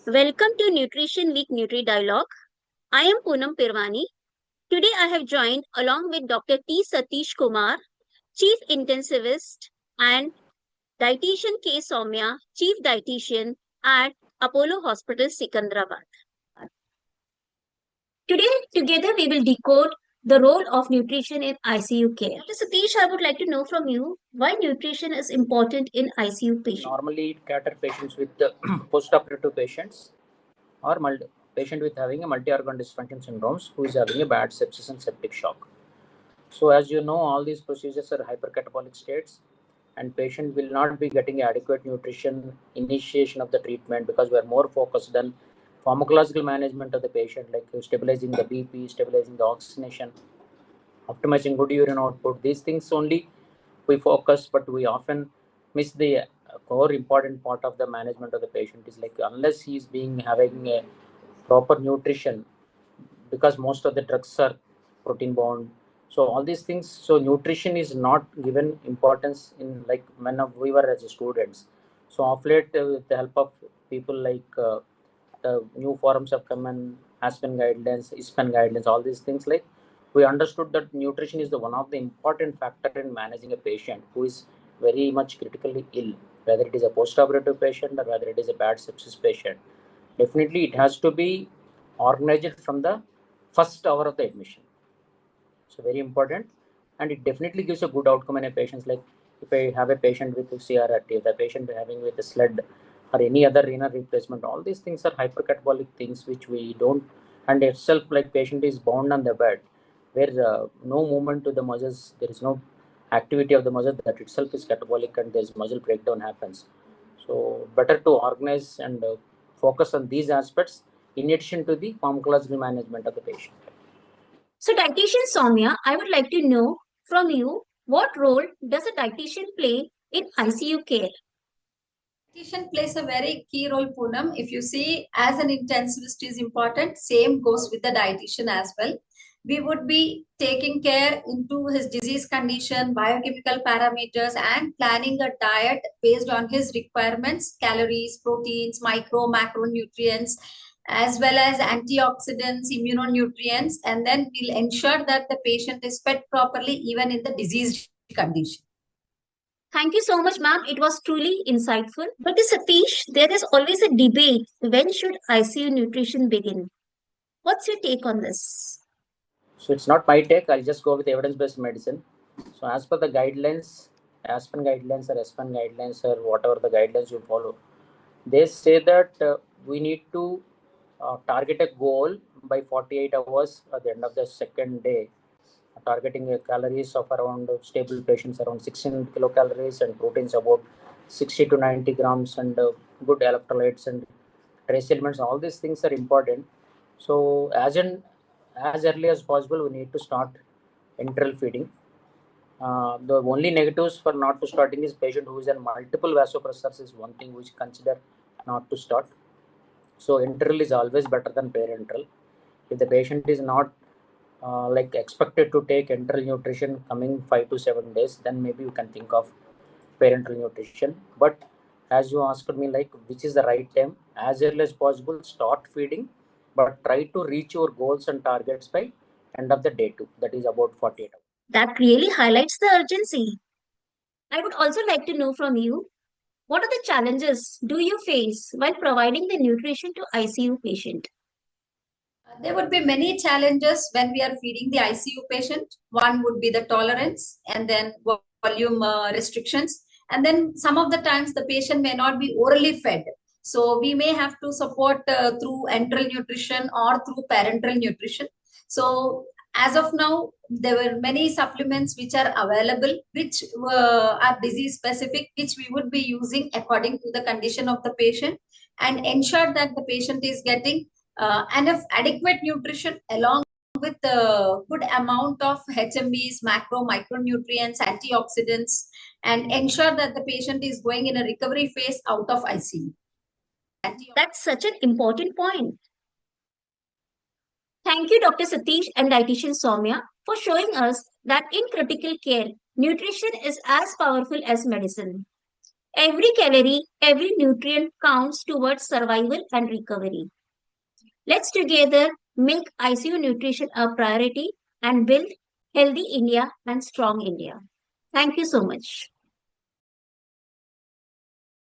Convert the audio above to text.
Welcome to Nutrition Week NutriDialogue. I am Poonam Pirwani. Today I have joined along with Dr. T. Sateesh Kumar, Chief Intensivist, and Dietitian K. Sowmya, Chief Dietitian at Apollo Hospital, Sikandrabad. Today, together we will decode the role of nutrition in ICU care. Dr. Satish, I would like to know from you why nutrition is important in ICU patients. Normally, it cater patients with post-operative patients or patient with having a multi-organ dysfunction syndromes who is having a bad sepsis and septic shock. So as you know, all these procedures are hyper-catabolic states, and patient will not be getting adequate nutrition initiation of the treatment because we are more focused on pharmacological management of the patient, like stabilizing the BP, stabilizing the oxygenation, optimizing good urine output. These things only we focus, but we often miss the core important part of the management of the patient. Is like unless he is being having a proper nutrition, because most of the drugs are protein bound. So all these things. So nutrition is not given importance in, like when we were as students. So of late, with the help of people like the new forums have come and Aspen guidelines, ISPEN guidelines, all these things, like we understood that nutrition is the one of the important factor in managing a patient who is very much critically ill, whether it is a post-operative patient or whether it is a bad sepsis patient. Definitely, it has to be organized from the first hour of the admission. So very important, and it definitely gives a good outcome in a patient. Like if I have a patient with CRRT, the patient having with a SLED or any other renal replacement, all these things are hypercatabolic things which we don't, and itself like patient is bound on the bed where no movement to the muscles, there is no activity of the muscle, that itself is catabolic and there's muscle breakdown happens. So better to organize and focus on these aspects in addition to the pharmacological management of the patient. So, dietitian Soumya, I would like to know from you what role does a dietitian play in ICU care? Dietitian plays a very key role, Poonam. If you see, as an intensivist is important, same goes with the dietitian as well. We would be taking care into his disease condition, biochemical parameters, and planning a diet based on his requirements, calories, proteins, macronutrients, as well as antioxidants, immunonutrients, and then we'll ensure that the patient is fed properly even in the diseased condition. Thank you so much, ma'am. It was truly insightful. But Satish, there is always a debate. When should ICU nutrition begin? What's your take on this? So it's not my take. I'll just go with evidence-based medicine. So as per the guidelines, Aspen guidelines or Aspen guidelines or whatever the guidelines you follow, they say that we need to target a goal by 48 hours at the end of the second day, targeting a calories of around stable patients around 16 kilocalories and proteins about 60 to 90 grams and good electrolytes and trace elements. All these things are important. So as early as possible, we need to start enteral feeding. The only negatives for not to starting is patient who is in multiple vasopressors is one thing which consider not to start. So enteral is always better than parenteral. If the patient is not like expected to take enteral nutrition coming 5 to 7 days, then maybe you can think of parenteral nutrition. But as you asked me, like which is the right time, as early as possible start feeding, but try to reach your goals and targets by end of the day 2, that is about 48 hours. That really highlights the urgency. I would also like to know from you, what are the challenges do you face while providing the nutrition to ICU patient? There would be many challenges when we are feeding the ICU patient. One would be the tolerance and then volume restrictions. And then some of the times the patient may not be orally fed. So we may have to support through enteral nutrition or through parenteral nutrition. So as of now, there were many supplements which are available, which are disease specific, which we would be using according to the condition of the patient and ensure that the patient is getting enough adequate nutrition along with a good amount of HMBs, micronutrients, antioxidants, and ensure that the patient is going in a recovery phase out of ICU. That's such an important point. Thank you, Dr. Satish and Dietitian Soumya, for showing us that in critical care, nutrition is as powerful as medicine. Every calorie, every nutrient counts towards survival and recovery. Let's together make ICU nutrition a priority and build healthy India and strong India. Thank you so much.